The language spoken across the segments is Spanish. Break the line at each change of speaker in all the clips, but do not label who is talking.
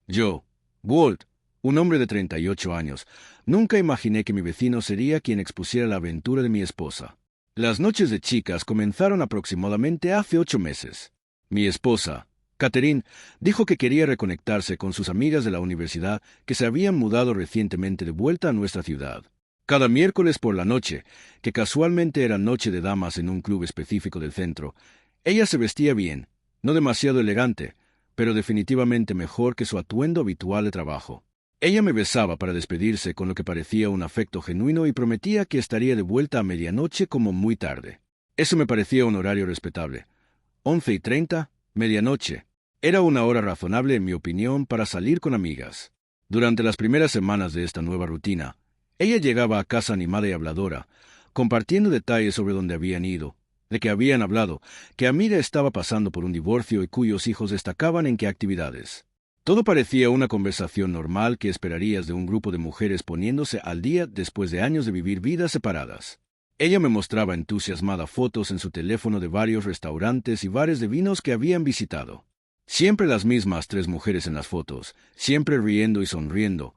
Yo, Walt, un hombre de 38 años, nunca imaginé que mi vecino sería quien expusiera la aventura de mi esposa. Las noches de chicas comenzaron aproximadamente hace 8 meses. Mi esposa, Catherine, dijo que quería reconectarse con sus amigas de la universidad que se habían mudado recientemente de vuelta a nuestra ciudad. Cada miércoles por la noche, que casualmente era noche de damas en un club específico del centro, ella se vestía bien, no demasiado elegante, pero definitivamente mejor que su atuendo habitual de trabajo. Ella me besaba para despedirse con lo que parecía un afecto genuino y prometía que estaría de vuelta a medianoche como muy tarde. Eso me parecía un horario respetable. 11:30, medianoche. Era una hora razonable, en mi opinión, para salir con amigas. Durante las primeras semanas de esta nueva rutina, ella llegaba a casa animada y habladora, compartiendo detalles sobre dónde habían ido, de que habían hablado, que Amira estaba pasando por un divorcio y cuyos hijos destacaban en qué actividades. Todo parecía una conversación normal que esperarías de un grupo de mujeres poniéndose al día después de años de vivir vidas separadas. Ella me mostraba entusiasmada fotos en su teléfono de varios restaurantes y bares de vinos que habían visitado. Siempre las mismas 3 mujeres en las fotos, siempre riendo y sonriendo,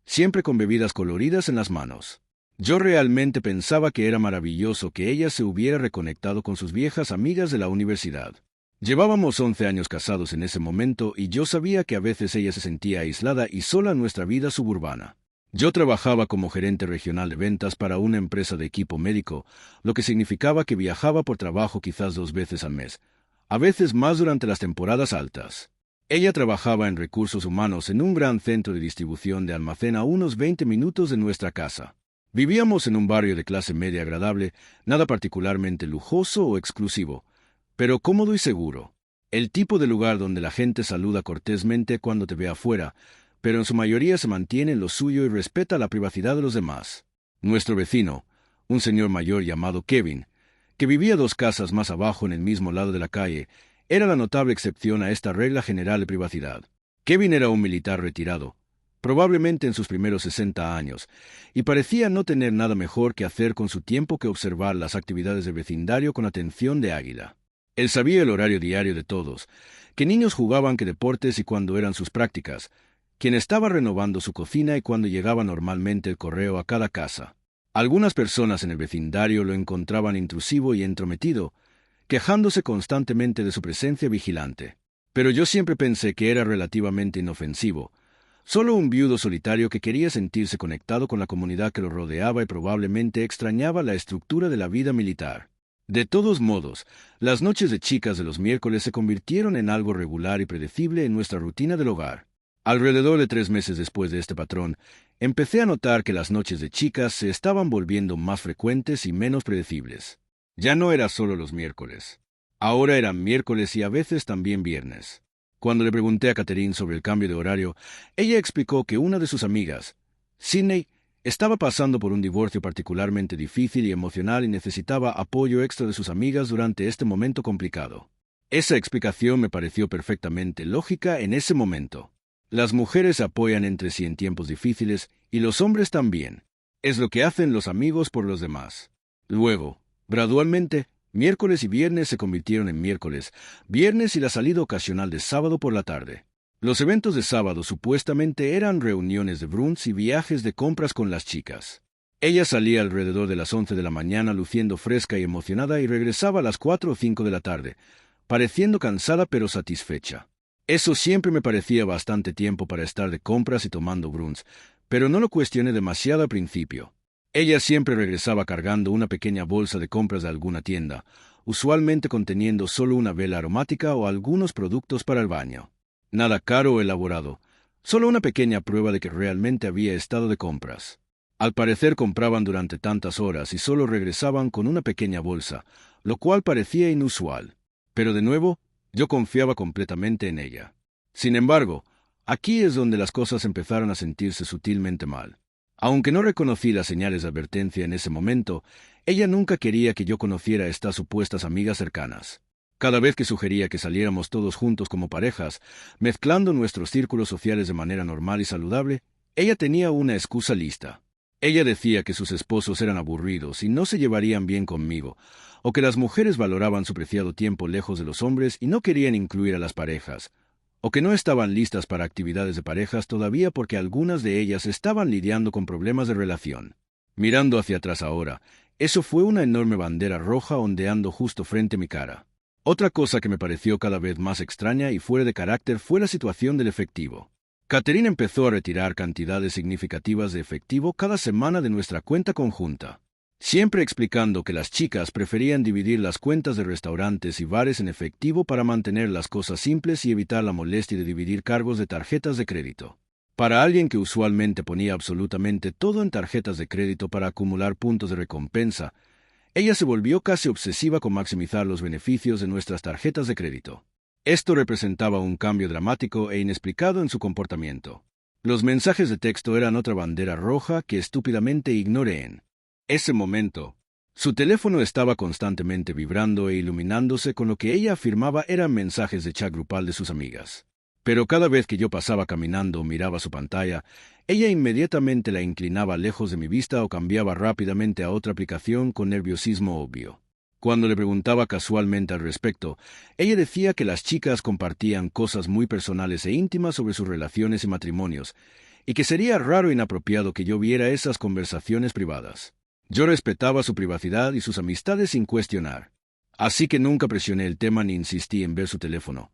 siempre con bebidas coloridas en las manos. Yo realmente pensaba que era maravilloso que ella se hubiera reconectado con sus viejas amigas de la universidad. Llevábamos 11 años casados en ese momento y yo sabía que a veces ella se sentía aislada y sola en nuestra vida suburbana. Yo trabajaba como gerente regional de ventas para una empresa de equipo médico, lo que significaba que viajaba por trabajo quizás 2 veces al mes, a veces más durante las temporadas altas. Ella trabajaba en recursos humanos en un gran centro de distribución de almacén a unos 20 minutos de nuestra casa. Vivíamos en un barrio de clase media agradable, nada particularmente lujoso o exclusivo, pero cómodo y seguro. El tipo de lugar donde la gente saluda cortésmente cuando te ve afuera, pero en su mayoría se mantiene en lo suyo y respeta la privacidad de los demás. Nuestro vecino, un señor mayor llamado Kevin, que vivía 2 casas más abajo en el mismo lado de la calle, era la notable excepción a esta regla general de privacidad. Kevin era un militar retirado, probablemente en sus primeros 60 años, y parecía no tener nada mejor que hacer con su tiempo que observar las actividades del vecindario con atención de águila. Él sabía el horario diario de todos, qué niños jugaban, qué deportes y cuándo eran sus prácticas, quién estaba renovando su cocina y cuándo llegaba normalmente el correo a cada casa. Algunas personas en el vecindario lo encontraban intrusivo y entrometido, quejándose constantemente de su presencia vigilante. Pero yo siempre pensé que era relativamente inofensivo, solo un viudo solitario que quería sentirse conectado con la comunidad que lo rodeaba y probablemente extrañaba la estructura de la vida militar. De todos modos, las noches de chicas de los miércoles se convirtieron en algo regular y predecible en nuestra rutina del hogar. Alrededor de 3 meses después de este patrón, empecé a notar que las noches de chicas se estaban volviendo más frecuentes y menos predecibles. Ya no era solo los miércoles. Ahora eran miércoles y a veces también viernes. Cuando le pregunté a Catherine sobre el cambio de horario, ella explicó que una de sus amigas, Sydney, estaba pasando por un divorcio particularmente difícil y emocional y necesitaba apoyo extra de sus amigas durante este momento complicado. Esa explicación me pareció perfectamente lógica en ese momento. Las mujeres se apoyan entre sí en tiempos difíciles y los hombres también. Es lo que hacen los amigos por los demás. Luego, gradualmente, miércoles y viernes se convirtieron en miércoles, viernes y la salida ocasional de sábado por la tarde. Los eventos de sábado supuestamente eran reuniones de brunch y viajes de compras con las chicas. Ella salía alrededor de las 11 de la mañana luciendo fresca y emocionada y regresaba a las 4 o 5 de la tarde, pareciendo cansada pero satisfecha. Eso siempre me parecía bastante tiempo para estar de compras y tomando brunch, pero no lo cuestioné demasiado al principio. Ella siempre regresaba cargando una pequeña bolsa de compras de alguna tienda, usualmente conteniendo solo una vela aromática o algunos productos para el baño. Nada caro o elaborado, solo una pequeña prueba de que realmente había estado de compras. Al parecer compraban durante tantas horas y solo regresaban con una pequeña bolsa, lo cual parecía inusual. Pero de nuevo, yo confiaba completamente en ella. Sin embargo, aquí es donde las cosas empezaron a sentirse sutilmente mal. Aunque no reconocí las señales de advertencia en ese momento, ella nunca quería que yo conociera a estas supuestas amigas cercanas. Cada vez que sugería que saliéramos todos juntos como parejas, mezclando nuestros círculos sociales de manera normal y saludable, ella tenía una excusa lista. Ella decía que sus esposos eran aburridos y no se llevarían bien conmigo, o que las mujeres valoraban su preciado tiempo lejos de los hombres y no querían incluir a las parejas, o que no estaban listas para actividades de parejas todavía porque algunas de ellas estaban lidiando con problemas de relación. Mirando hacia atrás ahora, eso fue una enorme bandera roja ondeando justo frente a mi cara. Otra cosa que me pareció cada vez más extraña y fuera de carácter fue la situación del efectivo. Catherine empezó a retirar cantidades significativas de efectivo cada semana de nuestra cuenta conjunta, siempre explicando que las chicas preferían dividir las cuentas de restaurantes y bares en efectivo para mantener las cosas simples y evitar la molestia de dividir cargos de tarjetas de crédito. Para alguien que usualmente ponía absolutamente todo en tarjetas de crédito para acumular puntos de recompensa, ella se volvió casi obsesiva con maximizar los beneficios de nuestras tarjetas de crédito. Esto representaba un cambio dramático e inexplicado en su comportamiento. Los mensajes de texto eran otra bandera roja que estúpidamente ignoré en ese momento. Su teléfono estaba constantemente vibrando e iluminándose con lo que ella afirmaba eran mensajes de chat grupal de sus amigas. Pero cada vez que yo pasaba caminando o miraba su pantalla, ella inmediatamente la inclinaba lejos de mi vista o cambiaba rápidamente a otra aplicación con nerviosismo obvio. Cuando le preguntaba casualmente al respecto, ella decía que las chicas compartían cosas muy personales e íntimas sobre sus relaciones y matrimonios, y que sería raro e inapropiado que yo viera esas conversaciones privadas. Yo respetaba su privacidad y sus amistades sin cuestionar, así que nunca presioné el tema ni insistí en ver su teléfono.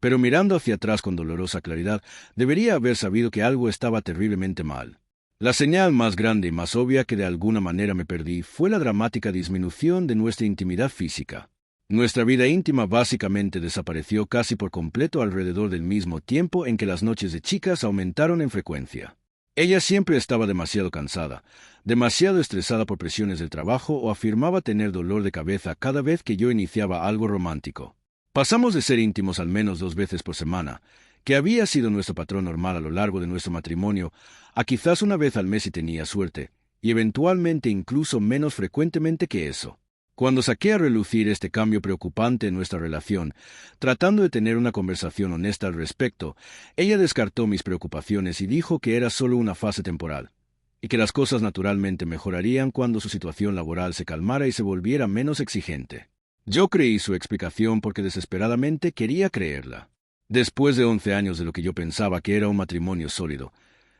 Pero mirando hacia atrás con dolorosa claridad, debería haber sabido que algo estaba terriblemente mal. La señal más grande y más obvia que de alguna manera me perdí fue la dramática disminución de nuestra intimidad física. Nuestra vida íntima básicamente desapareció casi por completo alrededor del mismo tiempo en que las noches de chicas aumentaron en frecuencia. Ella siempre estaba demasiado cansada, demasiado estresada por presiones del trabajo o afirmaba tener dolor de cabeza cada vez que yo iniciaba algo romántico. Pasamos de ser íntimos al menos 2 veces por semana, que había sido nuestro patrón normal a lo largo de nuestro matrimonio, a quizás una vez al mes si tenía suerte, y eventualmente incluso menos frecuentemente que eso. Cuando saqué a relucir este cambio preocupante en nuestra relación, tratando de tener una conversación honesta al respecto, ella descartó mis preocupaciones y dijo que era solo una fase temporal, y que las cosas naturalmente mejorarían cuando su situación laboral se calmara y se volviera menos exigente. Yo creí su explicación porque desesperadamente quería creerla. Después de 11 años de lo que yo pensaba que era un matrimonio sólido,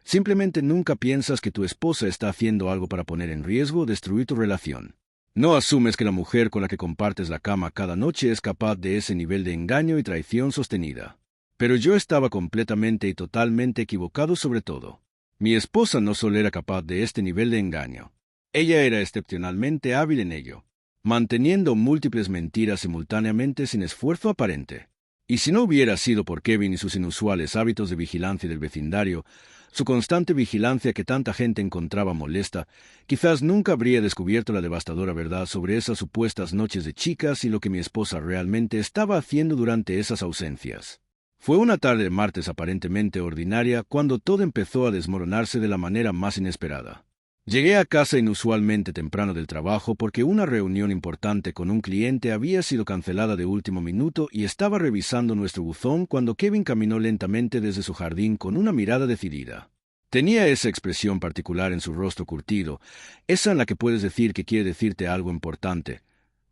simplemente nunca piensas que tu esposa está haciendo algo para poner en riesgo o destruir tu relación. No asumes que la mujer con la que compartes la cama cada noche es capaz de ese nivel de engaño y traición sostenida. Pero yo estaba completamente y totalmente equivocado sobre todo. Mi esposa no solo era capaz de este nivel de engaño. Ella era excepcionalmente hábil en ello, manteniendo múltiples mentiras simultáneamente sin esfuerzo aparente. Y si no hubiera sido por Kevin y sus inusuales hábitos de vigilancia del vecindario, su constante vigilancia que tanta gente encontraba molesta, quizás nunca habría descubierto la devastadora verdad sobre esas supuestas noches de chicas y lo que mi esposa realmente estaba haciendo durante esas ausencias. Fue una tarde de martes aparentemente ordinaria cuando todo empezó a desmoronarse de la manera más inesperada. Llegué a casa inusualmente temprano del trabajo porque una reunión importante con un cliente había sido cancelada de último minuto y estaba revisando nuestro buzón cuando Kevin caminó lentamente desde su jardín con una mirada decidida. Tenía esa expresión particular en su rostro curtido, esa en la que puedes decir que quiere decirte algo importante,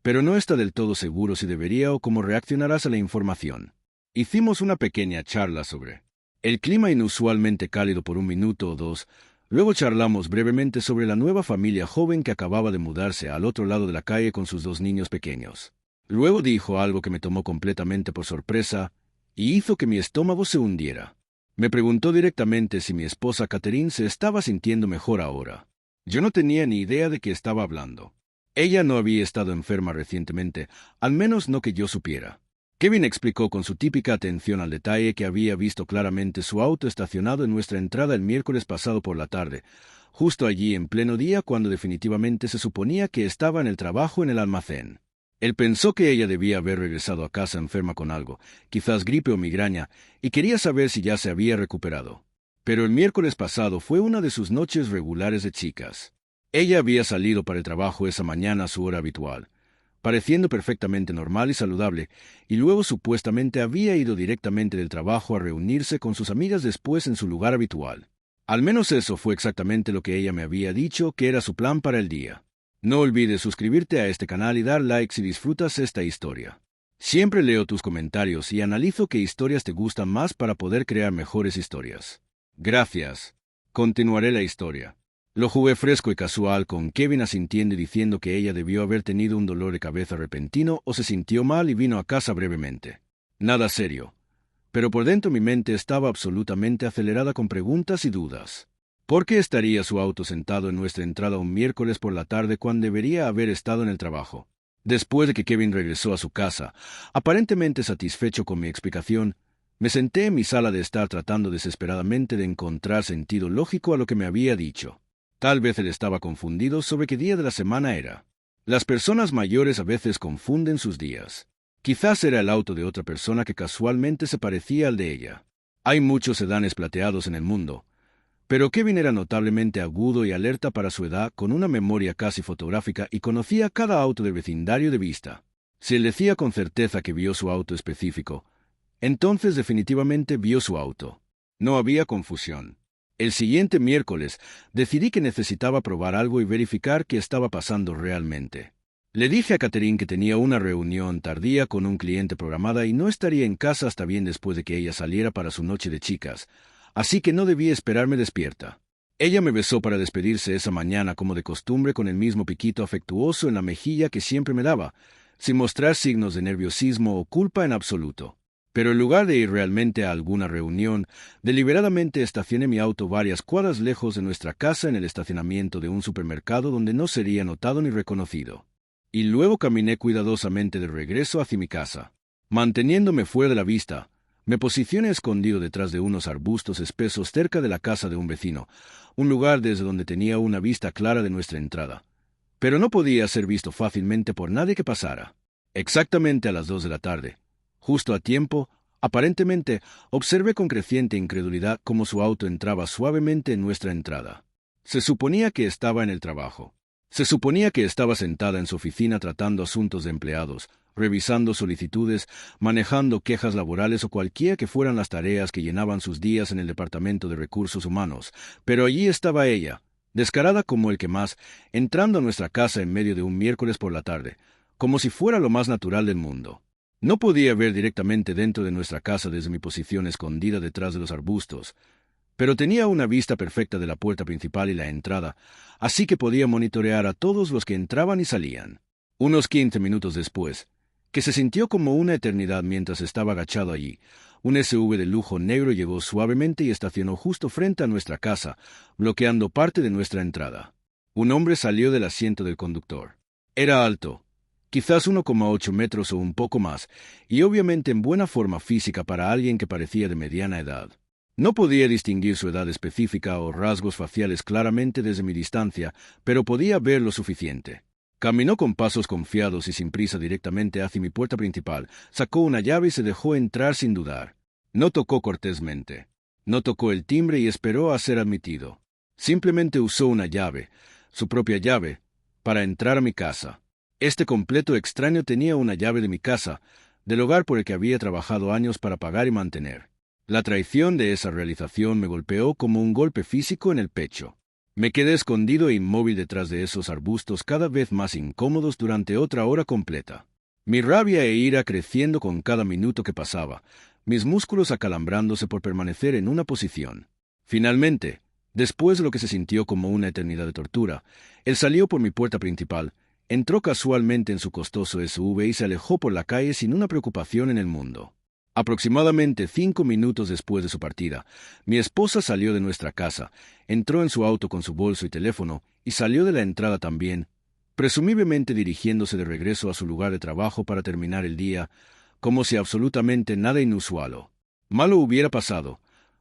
pero no está del todo seguro si debería o cómo reaccionarás a la información. Hicimos una pequeña charla sobre el clima inusualmente cálido por 1 minuto o 2. Luego charlamos brevemente sobre la nueva familia joven que acababa de mudarse al otro lado de la calle con sus 2 niños pequeños. Luego dijo algo que me tomó completamente por sorpresa y hizo que mi estómago se hundiera. Me preguntó directamente si mi esposa Catherine se estaba sintiendo mejor ahora. Yo no tenía ni idea de qué estaba hablando. Ella no había estado enferma recientemente, al menos no que yo supiera. Kevin explicó con su típica atención al detalle que había visto claramente su auto estacionado en nuestra entrada el miércoles pasado por la tarde, justo allí en pleno día cuando definitivamente se suponía que estaba en el trabajo en el almacén. Él pensó que ella debía haber regresado a casa enferma con algo, quizás gripe o migraña, y quería saber si ya se había recuperado. Pero el miércoles pasado fue una de sus noches regulares de chicas. Ella había salido para el trabajo esa mañana a su hora habitual, pareciendo perfectamente normal y saludable, y luego supuestamente había ido directamente del trabajo a reunirse con sus amigas después en su lugar habitual. Al menos eso fue exactamente lo que ella me había dicho que era su plan para el día. No olvides suscribirte a este canal y dar like si disfrutas esta historia. Siempre leo tus comentarios y analizo qué historias te gustan más para poder crear mejores historias. Gracias. Continuaré la historia. Lo jugué fresco y casual, con Kevin asintiendo y diciendo que ella debió haber tenido un dolor de cabeza repentino o se sintió mal y vino a casa brevemente. Nada serio. Pero por dentro mi mente estaba absolutamente acelerada con preguntas y dudas. ¿Por qué estaría su auto sentado en nuestra entrada un miércoles por la tarde cuando debería haber estado en el trabajo? Después de que Kevin regresó a su casa, aparentemente satisfecho con mi explicación, me senté en mi sala de estar tratando desesperadamente de encontrar sentido lógico a lo que me había dicho. Tal vez él estaba confundido sobre qué día de la semana era. Las personas mayores a veces confunden sus días. Quizás era el auto de otra persona que casualmente se parecía al de ella. Hay muchos sedanes plateados en el mundo, pero Kevin era notablemente agudo y alerta para su edad, con una memoria casi fotográfica y conocía cada auto del vecindario de vista. Si él decía con certeza que vio su auto específico, entonces definitivamente vio su auto. No había confusión. El siguiente miércoles decidí que necesitaba probar algo y verificar qué estaba pasando realmente. Le dije a Catherine que tenía una reunión tardía con un cliente programada y no estaría en casa hasta bien después de que ella saliera para su noche de chicas, así que no debía esperarme despierta. Ella me besó para despedirse esa mañana como de costumbre, con el mismo piquito afectuoso en la mejilla que siempre me daba, sin mostrar signos de nerviosismo o culpa en absoluto. Pero en lugar de ir realmente a alguna reunión, deliberadamente estacioné mi auto varias cuadras lejos de nuestra casa en el estacionamiento de un supermercado donde no sería notado ni reconocido. Y luego caminé cuidadosamente de regreso hacia mi casa. Manteniéndome fuera de la vista, me posicioné escondido detrás de unos arbustos espesos cerca de la casa de un vecino, un lugar desde donde tenía una vista clara de nuestra entrada. Pero no podía ser visto fácilmente por nadie que pasara. Exactamente a las 2 de la tarde, justo a tiempo, aparentemente, observé con creciente incredulidad cómo su auto entraba suavemente en nuestra entrada. Se suponía que estaba en el trabajo. Se suponía que estaba sentada en su oficina tratando asuntos de empleados, revisando solicitudes, manejando quejas laborales o cualquiera que fueran las tareas que llenaban sus días en el Departamento de Recursos Humanos, pero allí estaba ella, descarada como el que más, entrando a nuestra casa en medio de un miércoles por la tarde, como si fuera lo más natural del mundo. No podía ver directamente dentro de nuestra casa desde mi posición escondida detrás de los arbustos, pero tenía una vista perfecta de la puerta principal y la entrada, así que podía monitorear a todos los que entraban y salían. Unos 15 minutos después, que se sintió como una eternidad mientras estaba agachado allí, un SUV de lujo negro llegó suavemente y estacionó justo frente a nuestra casa, bloqueando parte de nuestra entrada. Un hombre salió del asiento del conductor. Era alto, quizás 1,8 metros o un poco más, y obviamente en buena forma física para alguien que parecía de mediana edad. No podía distinguir su edad específica o rasgos faciales claramente desde mi distancia, pero podía ver lo suficiente. Caminó con pasos confiados y sin prisa directamente hacia mi puerta principal, sacó una llave y se dejó entrar sin dudar. No tocó cortésmente. No tocó el timbre y esperó a ser admitido. Simplemente usó una llave, su propia llave, para entrar a mi casa. Este completo extraño tenía una llave de mi casa, del hogar por el que había trabajado años para pagar y mantener. La traición de esa realización me golpeó como un golpe físico en el pecho. Me quedé escondido e inmóvil detrás de esos arbustos cada vez más incómodos durante otra hora completa. Mi rabia e ira creciendo con cada minuto que pasaba, mis músculos acalambrándose por permanecer en una posición. Finalmente, después de lo que se sintió como una eternidad de tortura, él salió por mi puerta principal, entró casualmente en su costoso SUV y se alejó por la calle sin una preocupación en el mundo. Aproximadamente 5 minutos después de su partida, mi esposa salió de nuestra casa, entró en su auto con su bolso y teléfono y salió de la entrada también, presumiblemente dirigiéndose de regreso a su lugar de trabajo para terminar el día, como si absolutamente nada inusual o malo hubiera pasado,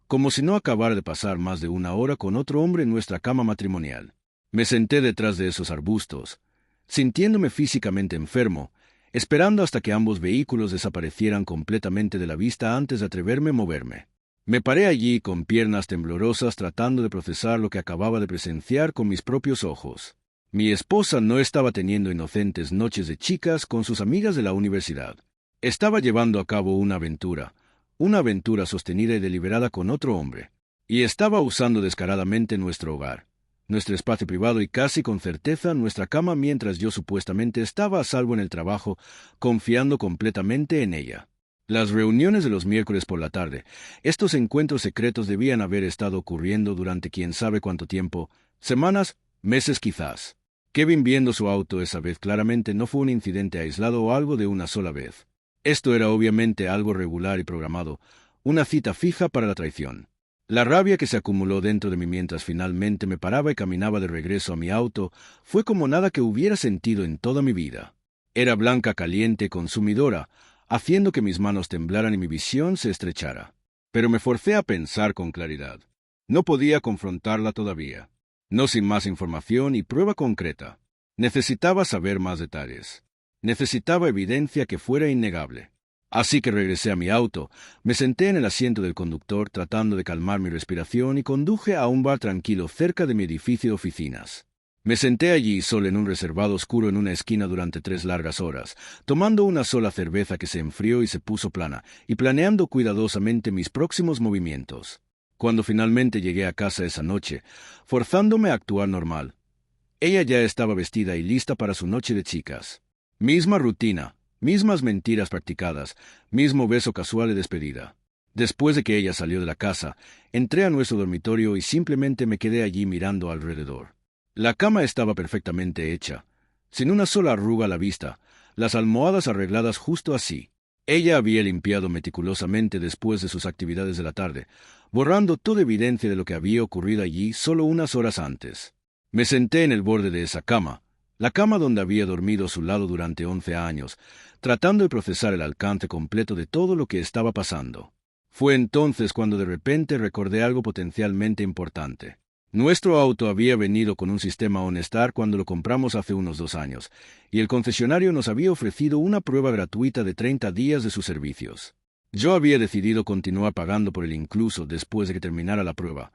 como si no acabara de pasar más de una hora con otro hombre en nuestra cama matrimonial. Me senté detrás de esos arbustos, sintiéndome físicamente enfermo, esperando hasta que ambos vehículos desaparecieran completamente de la vista antes de atreverme a moverme. Me paré allí con piernas temblorosas tratando de procesar lo que acababa de presenciar con mis propios ojos. Mi esposa no estaba teniendo inocentes noches de chicas con sus amigas de la universidad. Estaba llevando a cabo una aventura sostenida y deliberada con otro hombre, y estaba usando descaradamente nuestro hogar, nuestro espacio privado y casi con certeza nuestra cama mientras yo supuestamente estaba a salvo en el trabajo, confiando completamente en ella. Las reuniones de los miércoles por la tarde, estos encuentros secretos debían haber estado ocurriendo durante quién sabe cuánto tiempo, semanas, meses quizás. Kevin viendo su auto esa vez claramente no fue un incidente aislado o algo de una sola vez. Esto era obviamente algo regular y programado, una cita fija para la traición. La rabia que se acumuló dentro de mí mientras finalmente me paraba y caminaba de regreso a mi auto fue como nada que hubiera sentido en toda mi vida. Era blanca, caliente, consumidora, haciendo que mis manos temblaran y mi visión se estrechara. Pero me forcé a pensar con claridad. No podía confrontarla todavía. No sin más información y prueba concreta. Necesitaba saber más detalles. Necesitaba evidencia que fuera innegable. Así que regresé a mi auto, me senté en el asiento del conductor tratando de calmar mi respiración y conduje a un bar tranquilo cerca de mi edificio de oficinas. Me senté allí solo en un reservado oscuro en una esquina durante 3 largas horas, tomando una sola cerveza que se enfrió y se puso plana, y planeando cuidadosamente mis próximos movimientos. Cuando finalmente llegué a casa esa noche, forzándome a actuar normal, ella ya estaba vestida y lista para su noche de chicas. Misma rutina, mismas mentiras practicadas, mismo beso casual de despedida. Después de que ella salió de la casa, entré a nuestro dormitorio y simplemente me quedé allí mirando alrededor. La cama estaba perfectamente hecha, sin una sola arruga a la vista, las almohadas arregladas justo así. Ella había limpiado meticulosamente después de sus actividades de la tarde, borrando toda evidencia de lo que había ocurrido allí solo unas horas antes. Me senté en el borde de esa cama, la cama donde había dormido a su lado durante 11 años, tratando de procesar el alcance completo de todo lo que estaba pasando. Fue entonces cuando de repente recordé algo potencialmente importante. Nuestro auto había venido con un sistema OnStar cuando lo compramos hace unos 2 años, y el concesionario nos había ofrecido una prueba gratuita de 30 días de sus servicios. Yo había decidido continuar pagando por él incluso después de que terminara la prueba,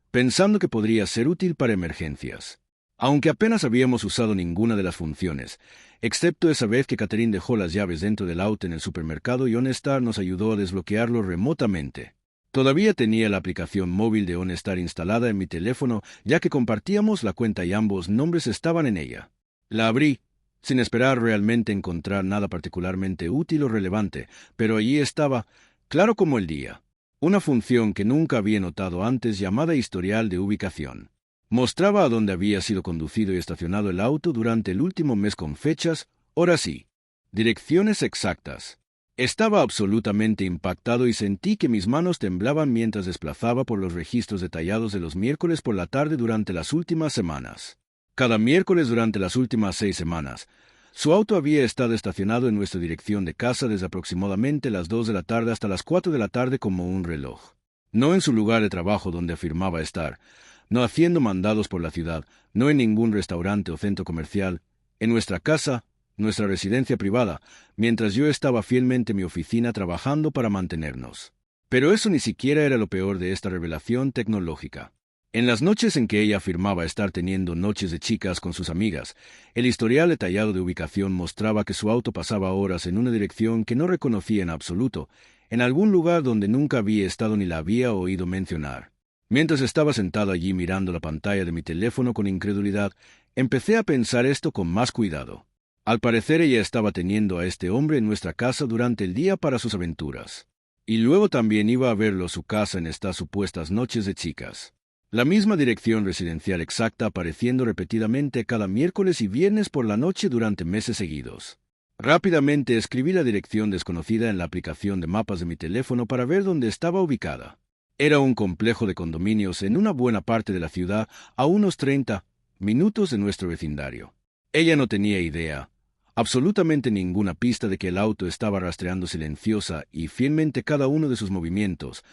pensando que podría ser útil para emergencias. Aunque apenas habíamos usado ninguna de las funciones, excepto esa vez que Catherine dejó las llaves dentro del auto en el supermercado y OnStar nos ayudó a desbloquearlo remotamente. Todavía tenía la aplicación móvil de OnStar instalada en mi teléfono, ya que compartíamos la cuenta y ambos nombres estaban en ella. La abrí, sin esperar realmente encontrar nada particularmente útil o relevante, pero allí estaba, claro como el día, una función que nunca había notado antes llamada historial de ubicación. Mostraba a dónde había sido conducido y estacionado el auto durante el último mes con fechas, horas y direcciones exactas. Estaba absolutamente impactado y sentí que mis manos temblaban mientras desplazaba por los registros detallados de los miércoles por la tarde durante las últimas semanas. Cada miércoles durante las últimas 6 semanas, su auto había estado estacionado en nuestra dirección de casa desde aproximadamente las 2 de la tarde hasta las 4 de la tarde como un reloj. No en su lugar de trabajo donde afirmaba estar, no haciendo mandados por la ciudad, no en ningún restaurante o centro comercial, en nuestra casa, nuestra residencia privada, mientras yo estaba fielmente en mi oficina trabajando para mantenernos. Pero eso ni siquiera era lo peor de esta revelación tecnológica. En las noches en que ella afirmaba estar teniendo noches de chicas con sus amigas, el historial detallado de ubicación mostraba que su auto pasaba horas en una dirección que no reconocía en absoluto, en algún lugar donde nunca había estado ni la había oído mencionar. Mientras estaba sentado allí mirando la pantalla de mi teléfono con incredulidad, empecé a pensar esto con más cuidado. Al parecer ella estaba teniendo a este hombre en nuestra casa durante el día para sus aventuras. Y luego también iba a verlo a su casa en estas supuestas noches de chicas. La misma dirección residencial exacta apareciendo repetidamente cada miércoles y viernes por la noche durante meses seguidos. Rápidamente escribí la dirección desconocida en la aplicación de mapas de mi teléfono para ver dónde estaba ubicada. Era un complejo de condominios en una buena parte de la ciudad a unos 30 minutos de nuestro vecindario. Ella no tenía idea, absolutamente ninguna pista de que el auto estaba rastreando silenciosa y fielmente cada uno de sus movimientos,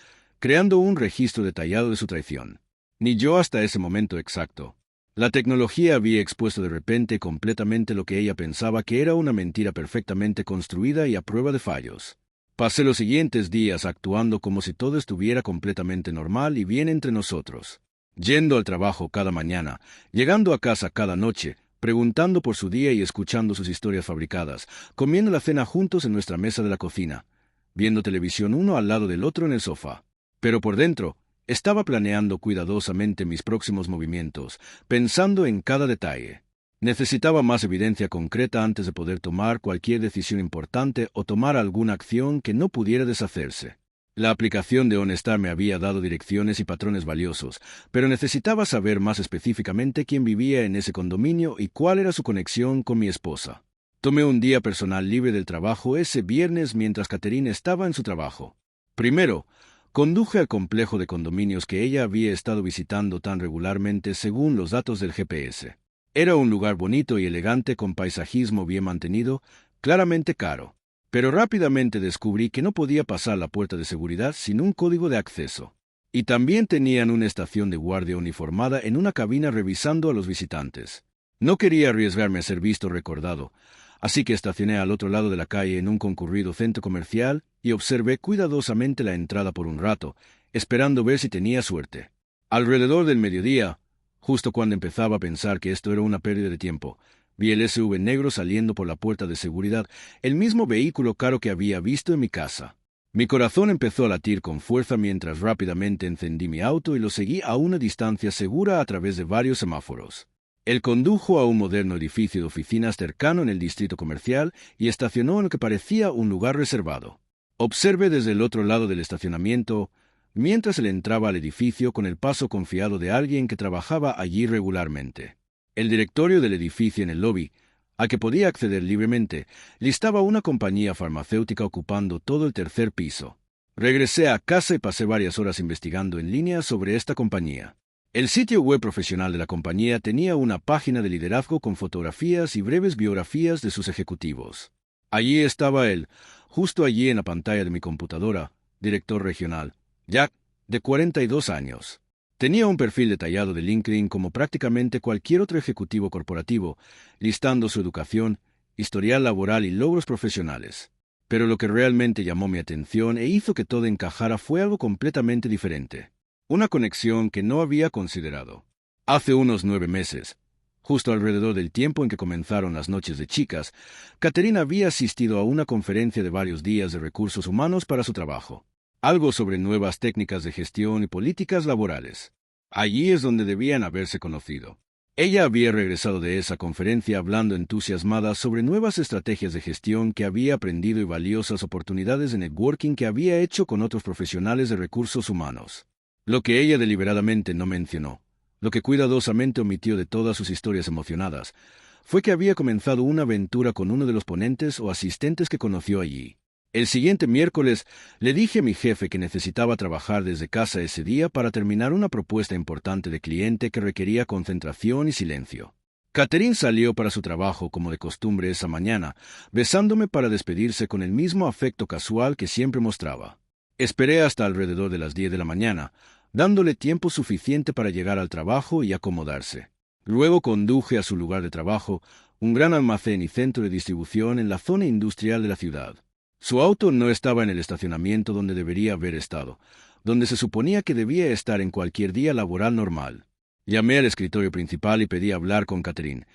creando un registro detallado de su traición. Ni yo hasta ese momento exacto. La tecnología había expuesto de repente completamente lo que ella pensaba que era una mentira perfectamente construida y a prueba de fallos. Pasé los siguientes días actuando como si todo estuviera completamente normal y bien entre nosotros. Yendo al trabajo cada mañana, llegando a casa cada noche, preguntando por su día y escuchando sus historias fabricadas, comiendo la cena juntos en nuestra mesa de la cocina, viendo televisión uno al lado del otro en el sofá. Pero por dentro, Estaba planeando cuidadosamente mis próximos movimientos, pensando en cada detalle. Necesitaba más evidencia concreta antes de poder tomar cualquier decisión importante o tomar alguna acción que no pudiera deshacerse. La aplicación de OnStar me había dado direcciones y patrones valiosos, pero necesitaba saber más específicamente quién vivía en ese condominio y cuál era su conexión con mi esposa. Tomé un día personal libre del trabajo ese viernes mientras Catherine estaba en su trabajo. Primero, conduje al complejo de condominios que ella había estado visitando tan regularmente según los datos del GPS. Era un lugar bonito y elegante con paisajismo bien mantenido, claramente caro. Pero rápidamente descubrí que no podía pasar la puerta de seguridad sin un código de acceso. Y también tenían una estación de guardia uniformada en una cabina revisando a los visitantes. No quería arriesgarme a ser visto o recordado, así que estacioné al otro lado de la calle en un concurrido centro comercial y observé cuidadosamente la entrada por un rato, esperando ver si tenía suerte. Alrededor del mediodía, justo cuando empezaba a pensar que esto era una pérdida de tiempo, vi el SUV negro saliendo por la puerta de seguridad, el mismo vehículo caro que había visto en mi casa. Mi corazón empezó a latir con fuerza mientras rápidamente encendí mi auto y lo seguí a una distancia segura a través de varios semáforos. Él condujo a un moderno edificio de oficinas cercano en el distrito comercial y estacionó en lo que parecía un lugar reservado. Observé desde el otro lado del estacionamiento, mientras él entraba al edificio con el paso confiado de alguien que trabajaba allí regularmente. El directorio del edificio en el lobby, a que podía acceder libremente, listaba una compañía farmacéutica ocupando todo el tercer piso. Regresé a casa y pasé varias horas investigando en línea sobre esta compañía. El sitio web profesional de la compañía tenía una página de liderazgo con fotografías y breves biografías de sus ejecutivos. Allí estaba él, justo allí en la pantalla de mi computadora, director regional, Jack, de 42 años. Tenía un perfil detallado de LinkedIn como prácticamente cualquier otro ejecutivo corporativo, listando su educación, historial laboral y logros profesionales. Pero lo que realmente llamó mi atención e hizo que todo encajara fue algo completamente diferente. Una conexión que no había considerado. Hace unos 9 meses, justo alrededor del tiempo en que comenzaron las noches de chicas, Catherine había asistido a una conferencia de varios días de recursos humanos para su trabajo. Algo sobre nuevas técnicas de gestión y políticas laborales. Allí es donde debían haberse conocido. Ella había regresado de esa conferencia hablando entusiasmada sobre nuevas estrategias de gestión que había aprendido y valiosas oportunidades de networking que había hecho con otros profesionales de recursos humanos. Lo que ella deliberadamente no mencionó, lo que cuidadosamente omitió de todas sus historias emocionadas, fue que había comenzado una aventura con uno de los ponentes o asistentes que conoció allí. El siguiente miércoles le dije a mi jefe que necesitaba trabajar desde casa ese día para terminar una propuesta importante de cliente que requería concentración y silencio. Catherine salió para su trabajo como de costumbre esa mañana, besándome para despedirse con el mismo afecto casual que siempre mostraba. Esperé hasta alrededor de las 10 de la mañana, dándole tiempo suficiente para llegar al trabajo y acomodarse. Luego conduje a su lugar de trabajo, un gran almacén y centro de distribución en la zona industrial de la ciudad. Su auto no estaba en el estacionamiento donde debería haber estado, donde se suponía que debía estar en cualquier día laboral normal. Llamé al escritorio principal y pedí hablar con Catherine,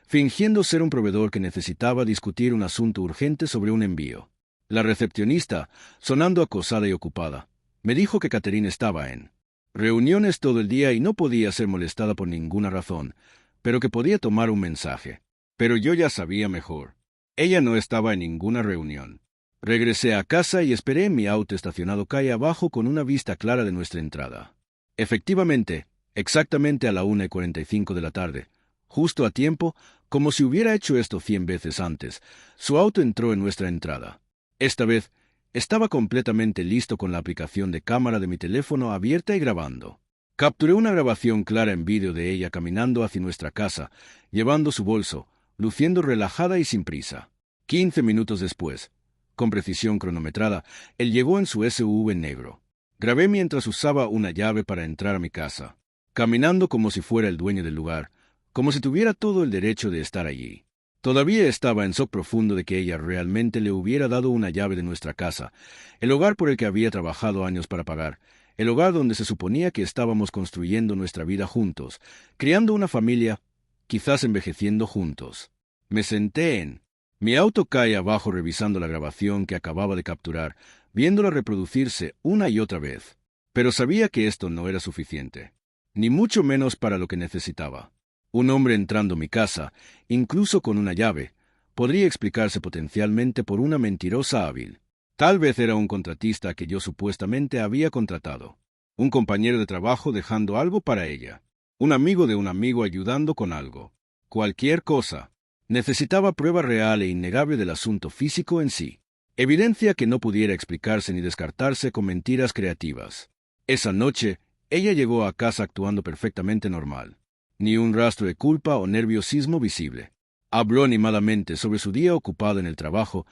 fingiendo ser un proveedor que necesitaba discutir un asunto urgente sobre un envío. La recepcionista, sonando acosada y ocupada, me dijo que Catherine estaba en reuniones todo el día y no podía ser molestada por ninguna razón, pero que podía tomar un mensaje. Pero yo ya sabía mejor. Ella no estaba en ninguna reunión. Regresé a casa y esperé en mi auto estacionado calle abajo con una vista clara de nuestra entrada. Efectivamente, exactamente a la 1:45 de la tarde, justo a tiempo, como si hubiera hecho esto 100 veces antes, su auto entró en nuestra entrada. Esta vez, estaba completamente listo con la aplicación de cámara de mi teléfono abierta y grabando. Capturé una grabación clara en vídeo de ella caminando hacia nuestra casa, llevando su bolso, luciendo relajada y sin prisa. 15 minutos después, con precisión cronometrada, él llegó en su SUV negro. Grabé mientras usaba una llave para entrar a mi casa, caminando como si fuera el dueño del lugar, como si tuviera todo el derecho de estar allí. Todavía estaba en shock profundo de que ella realmente le hubiera dado una llave de nuestra casa, el hogar por el que había trabajado años para pagar, el hogar donde se suponía que estábamos construyendo nuestra vida juntos, creando una familia, quizás envejeciendo juntos. Me senté en mi auto cae abajo revisando la grabación que acababa de capturar, viéndola reproducirse una y otra vez. Pero sabía que esto no era suficiente, ni mucho menos para lo que necesitaba. Un hombre entrando a mi casa, incluso con una llave, podría explicarse potencialmente por una mentirosa hábil. Tal vez era un contratista que yo supuestamente había contratado, un compañero de trabajo dejando algo para ella, un amigo de un amigo ayudando con algo. Cualquier cosa. Necesitaba prueba real e innegable del asunto físico en sí. Evidencia que no pudiera explicarse ni descartarse con mentiras creativas. Esa noche, ella llegó a casa actuando perfectamente normal. Ni un rastro de culpa o nerviosismo visible. Habló animadamente sobre su día ocupado en el trabajo,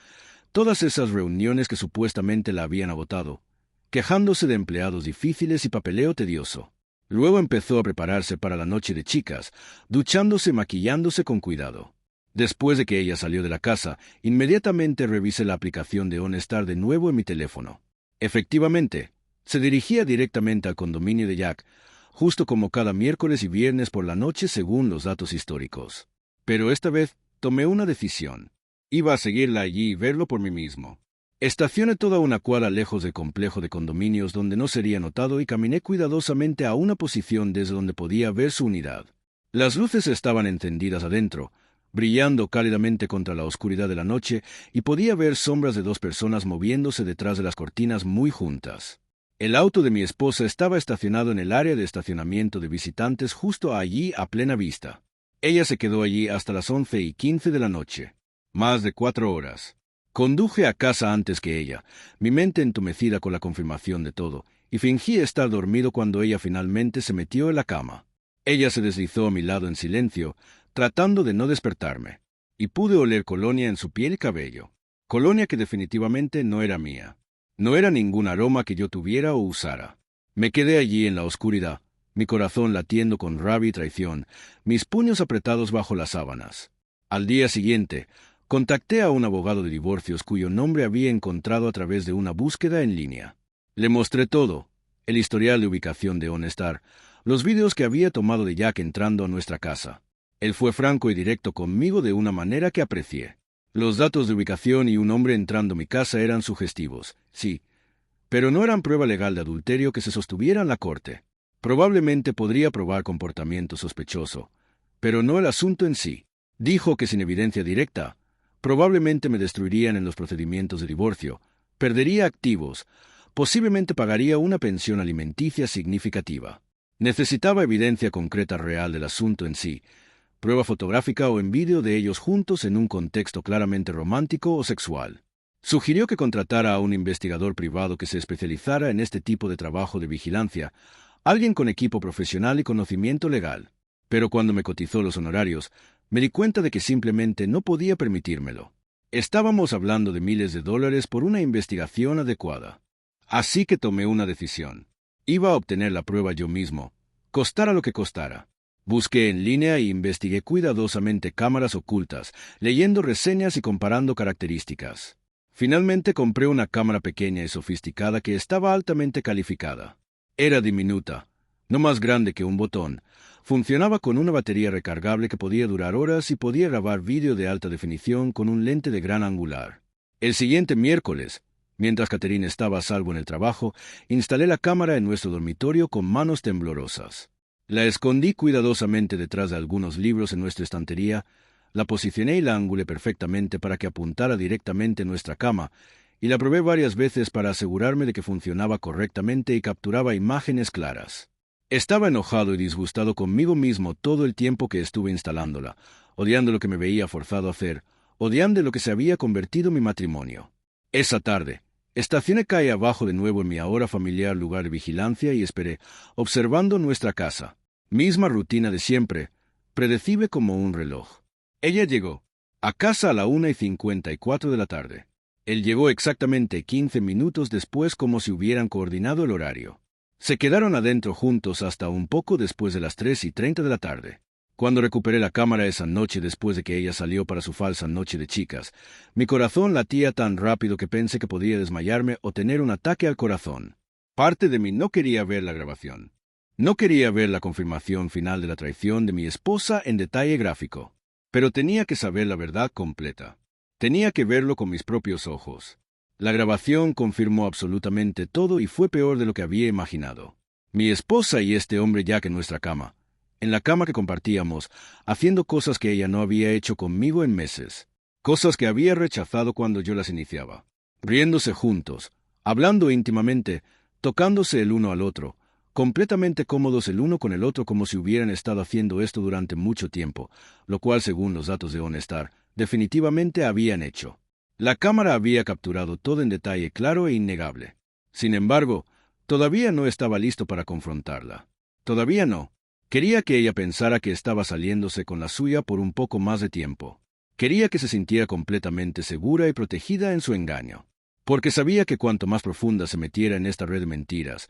todas esas reuniones que supuestamente la habían agotado, quejándose de empleados difíciles y papeleo tedioso. Luego empezó a prepararse para la noche de chicas, duchándose y maquillándose con cuidado. Después de que ella salió de la casa, inmediatamente revisé la aplicación de OnStar de nuevo en mi teléfono. Efectivamente, se dirigía directamente al condominio de Jack, justo como cada miércoles y viernes por la noche según los datos históricos. Pero esta vez tomé una decisión. Iba a seguirla allí y verlo por mí mismo. Estacioné toda una cuadra lejos del complejo de condominios donde no sería notado y caminé cuidadosamente a una posición desde donde podía ver su unidad. Las luces estaban encendidas adentro, brillando cálidamente contra la oscuridad de la noche, y podía ver sombras de dos personas moviéndose detrás de las cortinas muy juntas. El auto de mi esposa estaba estacionado en el área de estacionamiento de visitantes justo allí a plena vista. Ella se quedó allí hasta las 11:15 de la noche. Más de 4 horas. Conduje a casa antes que ella, mi mente entumecida con la confirmación de todo, y fingí estar dormido cuando ella finalmente se metió en la cama. Ella se deslizó a mi lado en silencio, tratando de no despertarme, y pude oler colonia en su piel y cabello. Colonia que definitivamente no era mía. No era ningún aroma que yo tuviera o usara. Me quedé allí en la oscuridad, mi corazón latiendo con rabia y traición, mis puños apretados bajo las sábanas. Al día siguiente, contacté a un abogado de divorcios cuyo nombre había encontrado a través de una búsqueda en línea. Le mostré todo, el historial de ubicación de OnStar, los vídeos que había tomado de Jack entrando a nuestra casa. Él fue franco y directo conmigo de una manera que aprecié. Los datos de ubicación y un hombre entrando a mi casa eran sugestivos, sí, pero no eran prueba legal de adulterio que se sostuviera en la corte. Probablemente podría probar comportamiento sospechoso, pero no el asunto en sí. Dijo que sin evidencia directa, probablemente me destruirían en los procedimientos de divorcio, perdería activos, posiblemente pagaría una pensión alimenticia significativa. Necesitaba evidencia concreta real del asunto en sí, prueba fotográfica o en vídeo de ellos juntos en un contexto claramente romántico o sexual. Sugirió que contratara a un investigador privado que se especializara en este tipo de trabajo de vigilancia, alguien con equipo profesional y conocimiento legal. Pero cuando me cotizó los honorarios, me di cuenta de que simplemente no podía permitírmelo. Estábamos hablando de miles de dólares por una investigación adecuada. Así que tomé una decisión. Iba a obtener la prueba yo mismo, costara lo que costara. Busqué en línea e investigué cuidadosamente cámaras ocultas, leyendo reseñas y comparando características. Finalmente compré una cámara pequeña y sofisticada que estaba altamente calificada. Era diminuta, no más grande que un botón. Funcionaba con una batería recargable que podía durar horas y podía grabar vídeo de alta definición con un lente de gran angular. El siguiente miércoles, mientras Catherine estaba a salvo en el trabajo, instalé la cámara en nuestro dormitorio con manos temblorosas. La escondí cuidadosamente detrás de algunos libros en nuestra estantería, la posicioné y la angulé perfectamente para que apuntara directamente en nuestra cama, y la probé varias veces para asegurarme de que funcionaba correctamente y capturaba imágenes claras. Estaba enojado y disgustado conmigo mismo todo el tiempo que estuve instalándola, odiando lo que me veía forzado a hacer, odiando lo que se había convertido mi matrimonio. Esa tarde, estacioné calle abajo de nuevo en mi ahora familiar lugar de vigilancia y esperé, observando nuestra casa. Misma rutina de siempre, predecible como un reloj. Ella llegó a casa a la 1:54 de la tarde. Él llegó exactamente 15 minutos después como si hubieran coordinado el horario. Se quedaron adentro juntos hasta un poco después de las 3:30 de la tarde. Cuando recuperé la cámara esa noche después de que ella salió para su falsa noche de chicas, mi corazón latía tan rápido que pensé que podía desmayarme o tener un ataque al corazón. Parte de mí no quería ver la grabación. No quería ver la confirmación final de la traición de mi esposa en detalle gráfico. Pero tenía que saber la verdad completa. Tenía que verlo con mis propios ojos. La grabación confirmó absolutamente todo y fue peor de lo que había imaginado. Mi esposa y este hombre Jack en nuestra cama, en la cama que compartíamos, haciendo cosas que ella no había hecho conmigo en meses, cosas que había rechazado cuando yo las iniciaba, riéndose juntos, hablando íntimamente, tocándose el uno al otro, completamente cómodos el uno con el otro como si hubieran estado haciendo esto durante mucho tiempo, lo cual, según los datos de OnStar, definitivamente habían hecho. La cámara había capturado todo en detalle claro e innegable. Sin embargo, todavía no estaba listo para confrontarla. Todavía no. Quería que ella pensara que estaba saliéndose con la suya por un poco más de tiempo. Quería que se sintiera completamente segura y protegida en su engaño. Porque sabía que cuanto más profunda se metiera en esta red de mentiras,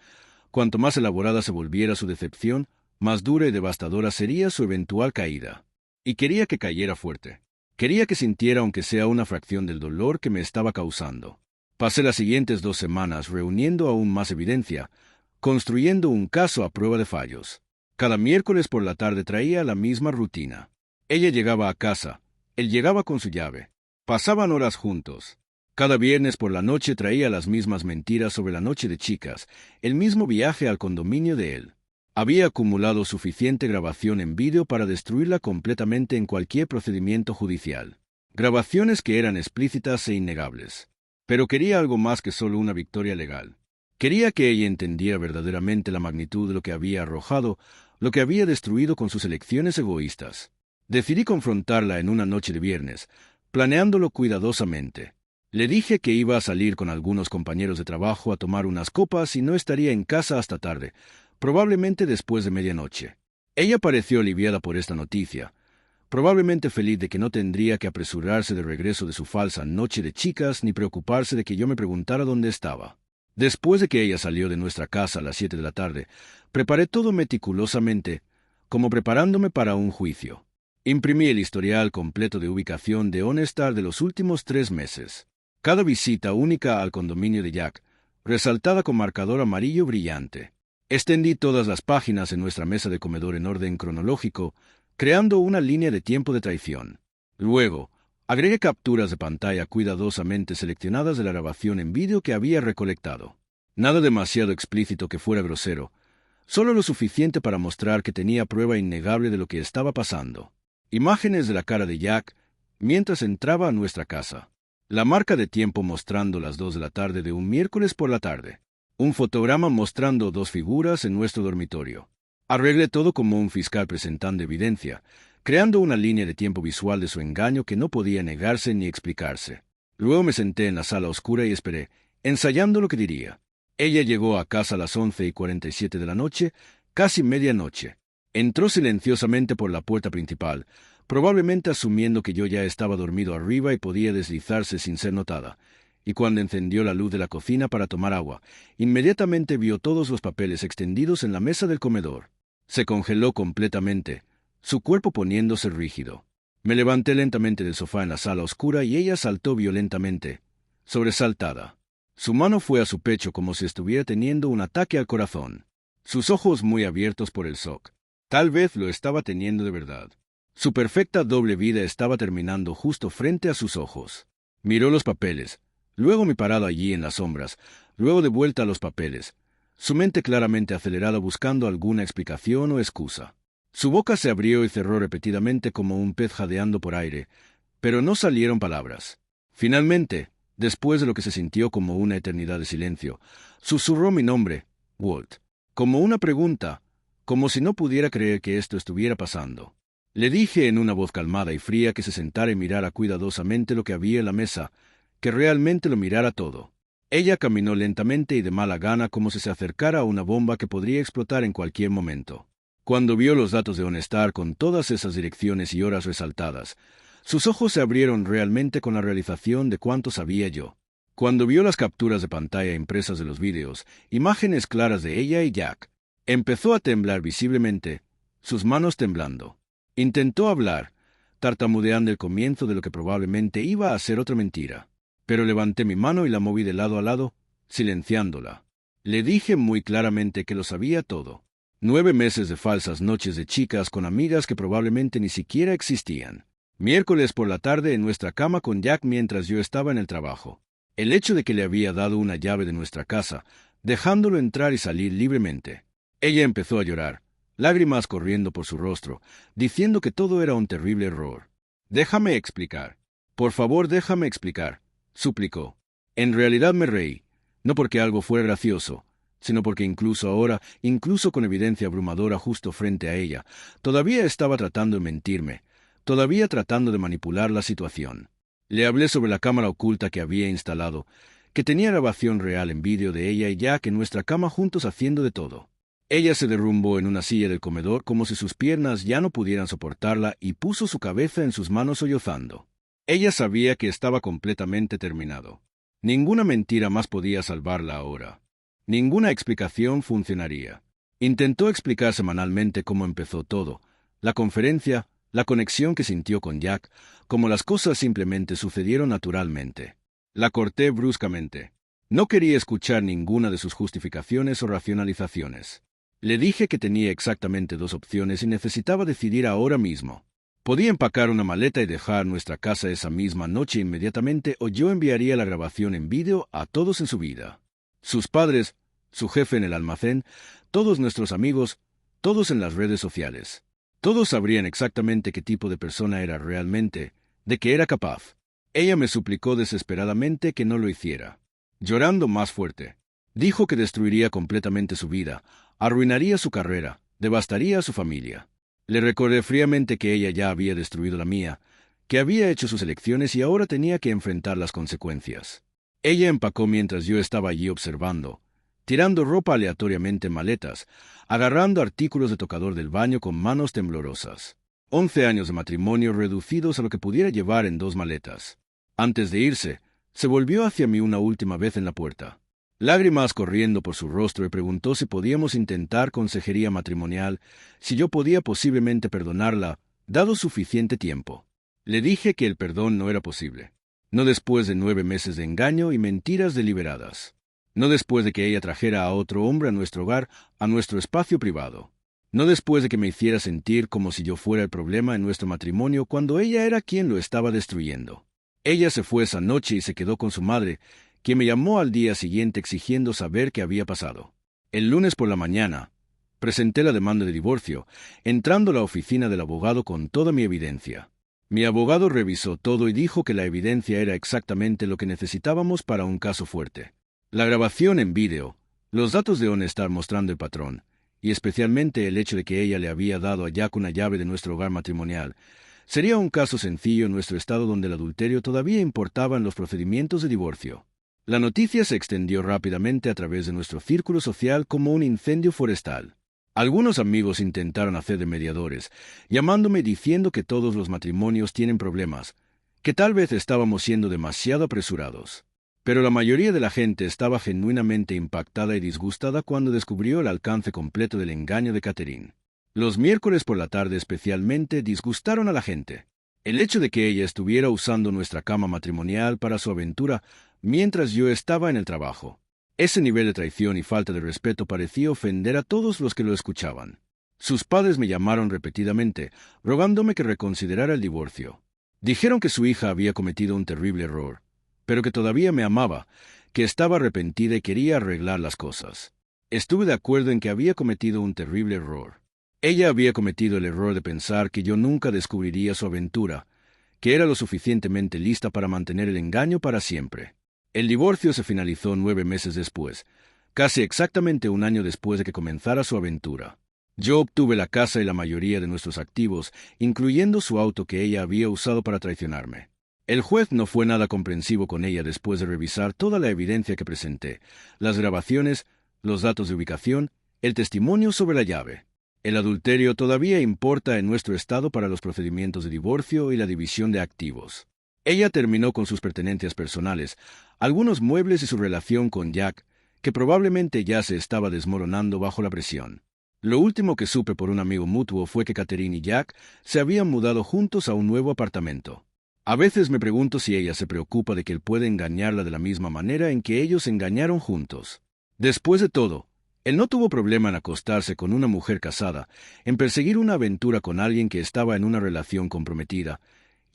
cuanto más elaborada se volviera su decepción, más dura y devastadora sería su eventual caída. Y quería que cayera fuerte. Quería que sintiera aunque sea una fracción del dolor que me estaba causando. Pasé las siguientes 2 semanas reuniendo aún más evidencia, construyendo un caso a prueba de fallos. Cada miércoles por la tarde traía la misma rutina. Ella llegaba a casa, él llegaba con su llave. Pasaban horas juntos. Cada viernes por la noche traía las mismas mentiras sobre la noche de chicas, el mismo viaje al condominio de él. Había acumulado suficiente grabación en vídeo para destruirla completamente en cualquier procedimiento judicial. Grabaciones que eran explícitas e innegables. Pero quería algo más que solo una victoria legal. Quería que ella entendiera verdaderamente la magnitud de lo que había arrojado, lo que había destruido con sus elecciones egoístas. Decidí confrontarla en una noche de viernes, planeándolo cuidadosamente. Le dije que iba a salir con algunos compañeros de trabajo a tomar unas copas y no estaría en casa hasta tarde, probablemente después de medianoche. Ella pareció aliviada por esta noticia, probablemente feliz de que no tendría que apresurarse de regreso de su falsa noche de chicas ni preocuparse de que yo me preguntara dónde estaba. Después de que ella salió de nuestra casa a las 7 de la tarde, preparé todo meticulosamente, como preparándome para un juicio. Imprimí el historial completo de ubicación de OnStar de los últimos 3 meses. Cada visita única al condominio de Jack, resaltada con marcador amarillo brillante. Extendí todas las páginas en nuestra mesa de comedor en orden cronológico, creando una línea de tiempo de traición. Luego, agregué capturas de pantalla cuidadosamente seleccionadas de la grabación en vídeo que había recolectado. Nada demasiado explícito que fuera grosero, solo lo suficiente para mostrar que tenía prueba innegable de lo que estaba pasando. Imágenes de la cara de Jack mientras entraba a nuestra casa. La marca de tiempo mostrando las 2 de la tarde de un miércoles por la tarde. Un fotograma mostrando 2 figuras en nuestro dormitorio. Arreglé todo como un fiscal presentando evidencia, creando una línea de tiempo visual de su engaño que no podía negarse ni explicarse. Luego me senté en la sala oscura y esperé, ensayando lo que diría. Ella llegó a casa a las 11:47 de la noche, casi medianoche. Entró silenciosamente por la puerta principal, probablemente asumiendo que yo ya estaba dormido arriba y podía deslizarse sin ser notada. Y cuando encendió la luz de la cocina para tomar agua, inmediatamente vio todos los papeles extendidos en la mesa del comedor. Se congeló completamente, su cuerpo poniéndose rígido. Me levanté lentamente del sofá en la sala oscura y ella saltó violentamente, sobresaltada. Su mano fue a su pecho como si estuviera teniendo un ataque al corazón. Sus ojos muy abiertos por el shock. Tal vez lo estaba teniendo de verdad. Su perfecta doble vida estaba terminando justo frente a sus ojos. Miró los papeles, luego mi parado allí en las sombras, luego de vuelta a los papeles, su mente claramente acelerada buscando alguna explicación o excusa. Su boca se abrió y cerró repetidamente como un pez jadeando por aire, pero no salieron palabras. Finalmente, después de lo que se sintió como una eternidad de silencio, susurró mi nombre, Walt, como una pregunta, como si no pudiera creer que esto estuviera pasando. Le dije en una voz calmada y fría que se sentara y mirara cuidadosamente lo que había en la mesa, que realmente lo mirara todo. Ella caminó lentamente y de mala gana como si se acercara a una bomba que podría explotar en cualquier momento. Cuando vio los datos de OnStar con todas esas direcciones y horas resaltadas, sus ojos se abrieron realmente con la realización de cuánto sabía yo. Cuando vio las capturas de pantalla impresas de los vídeos, imágenes claras de ella y Jack, empezó a temblar visiblemente, sus manos temblando. Intentó hablar, tartamudeando el comienzo de lo que probablemente iba a ser otra mentira. Pero levanté mi mano y la moví de lado a lado, silenciándola. Le dije muy claramente que lo sabía todo. 9 meses de falsas noches de chicas con amigas que probablemente ni siquiera existían. Miércoles por la tarde en nuestra cama con Jack mientras yo estaba en el trabajo. El hecho de que le había dado una llave de nuestra casa, dejándolo entrar y salir libremente. Ella empezó a llorar, lágrimas corriendo por su rostro, diciendo que todo era un terrible error. «Déjame explicar. Por favor, déjame explicar», suplicó. En realidad me reí, no porque algo fuera gracioso, sino porque incluso ahora, incluso con evidencia abrumadora justo frente a ella, todavía estaba tratando de mentirme, todavía tratando de manipular la situación. Le hablé sobre la cámara oculta que había instalado, que tenía grabación real en vídeo de ella y Jack en nuestra cama juntos haciendo de todo. Ella se derrumbó en una silla del comedor como si sus piernas ya no pudieran soportarla y puso su cabeza en sus manos sollozando. Ella sabía que estaba completamente terminado. Ninguna mentira más podía salvarla ahora. Ninguna explicación funcionaría. Intentó explicar semanalmente cómo empezó todo, la conferencia, la conexión que sintió con Jack, cómo las cosas simplemente sucedieron naturalmente. La corté bruscamente. No quería escuchar ninguna de sus justificaciones o racionalizaciones. Le dije que tenía exactamente 2 opciones y necesitaba decidir ahora mismo. Podía empacar una maleta y dejar nuestra casa esa misma noche inmediatamente o yo enviaría la grabación en vídeo a todos en su vida. Sus padres, su jefe en el almacén, todos nuestros amigos, todos en las redes sociales. Todos sabrían exactamente qué tipo de persona era realmente, de qué era capaz. Ella me suplicó desesperadamente que no lo hiciera. Llorando más fuerte, dijo que destruiría completamente su vida, arruinaría su carrera, devastaría a su familia. Le recordé fríamente que ella ya había destruido la mía, que había hecho sus elecciones y ahora tenía que enfrentar las consecuencias. Ella empacó mientras yo estaba allí observando, tirando ropa aleatoriamente en maletas, agarrando artículos de tocador del baño con manos temblorosas. 11 años de matrimonio reducidos a lo que pudiera llevar en 2 maletas. Antes de irse, se volvió hacia mí una última vez en la puerta. Lágrimas corriendo por su rostro y preguntó si podíamos intentar consejería matrimonial, si yo podía posiblemente perdonarla, dado suficiente tiempo. Le dije que el perdón no era posible. No después de 9 meses de engaño y mentiras deliberadas. No después de que ella trajera a otro hombre a nuestro hogar, a nuestro espacio privado. No después de que me hiciera sentir como si yo fuera el problema en nuestro matrimonio cuando ella era quien lo estaba destruyendo. Ella se fue esa noche y se quedó con su madre, quien me llamó al día siguiente exigiendo saber qué había pasado. El lunes por la mañana, presenté la demanda de divorcio, entrando a la oficina del abogado con toda mi evidencia. Mi abogado revisó todo y dijo que la evidencia era exactamente lo que necesitábamos para un caso fuerte. La grabación en vídeo, los datos de estar mostrando el patrón, y especialmente el hecho de que ella le había dado a Jack una llave de nuestro hogar matrimonial, sería un caso sencillo en nuestro estado donde el adulterio todavía importaba en los procedimientos de divorcio. La noticia se extendió rápidamente a través de nuestro círculo social como un incendio forestal. Algunos amigos intentaron hacer de mediadores, llamándome diciendo que todos los matrimonios tienen problemas, que tal vez estábamos siendo demasiado apresurados. Pero la mayoría de la gente estaba genuinamente impactada y disgustada cuando descubrió el alcance completo del engaño de Catherine. Los miércoles por la tarde especialmente disgustaron a la gente. El hecho de que ella estuviera usando nuestra cama matrimonial para su aventura mientras yo estaba en el trabajo. Ese nivel de traición y falta de respeto parecía ofender a todos los que lo escuchaban. Sus padres me llamaron repetidamente, rogándome que reconsiderara el divorcio. Dijeron que su hija había cometido un terrible error, pero que todavía me amaba, que estaba arrepentida y quería arreglar las cosas. Estuve de acuerdo en que había cometido un terrible error. Ella había cometido el error de pensar que yo nunca descubriría su aventura, que era lo suficientemente lista para mantener el engaño para siempre. El divorcio se finalizó 9 meses después, casi exactamente un año después de que comenzara su aventura. Yo obtuve la casa y la mayoría de nuestros activos, incluyendo su auto que ella había usado para traicionarme. El juez no fue nada comprensivo con ella después de revisar toda la evidencia que presenté, las grabaciones, los datos de ubicación, el testimonio sobre la llave. El adulterio todavía importa en nuestro estado para los procedimientos de divorcio y la división de activos. Ella terminó con sus pertenencias personales, algunos muebles y su relación con Jack, que probablemente ya se estaba desmoronando bajo la presión. Lo último que supe por un amigo mutuo fue que Catherine y Jack se habían mudado juntos a un nuevo apartamento. A veces me pregunto si ella se preocupa de que él pueda engañarla de la misma manera en que ellos se engañaron juntos. Después de todo, él no tuvo problema en acostarse con una mujer casada, en perseguir una aventura con alguien que estaba en una relación comprometida,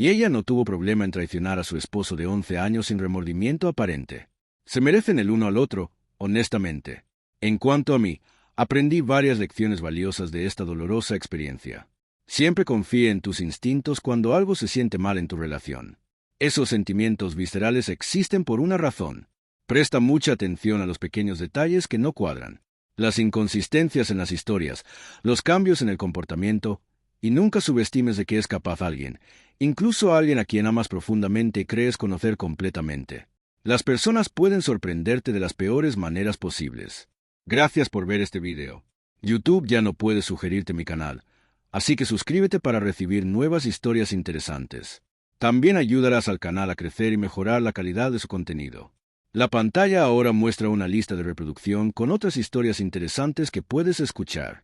Y ella no tuvo problema en traicionar a su esposo de 11 años sin remordimiento aparente. Se merecen el uno al otro, honestamente. En cuanto a mí, aprendí varias lecciones valiosas de esta dolorosa experiencia. Siempre confíe en tus instintos cuando algo se siente mal en tu relación. Esos sentimientos viscerales existen por una razón. Presta mucha atención a los pequeños detalles que no cuadran, las inconsistencias en las historias, los cambios en el comportamiento, y nunca subestimes de qué es capaz alguien, incluso alguien a quien amas profundamente y crees conocer completamente. Las personas pueden sorprenderte de las peores maneras posibles. Gracias por ver este video. YouTube ya no puede sugerirte mi canal, así que suscríbete para recibir nuevas historias interesantes. También ayudarás al canal a crecer y mejorar la calidad de su contenido. La pantalla ahora muestra una lista de reproducción con otras historias interesantes que puedes escuchar.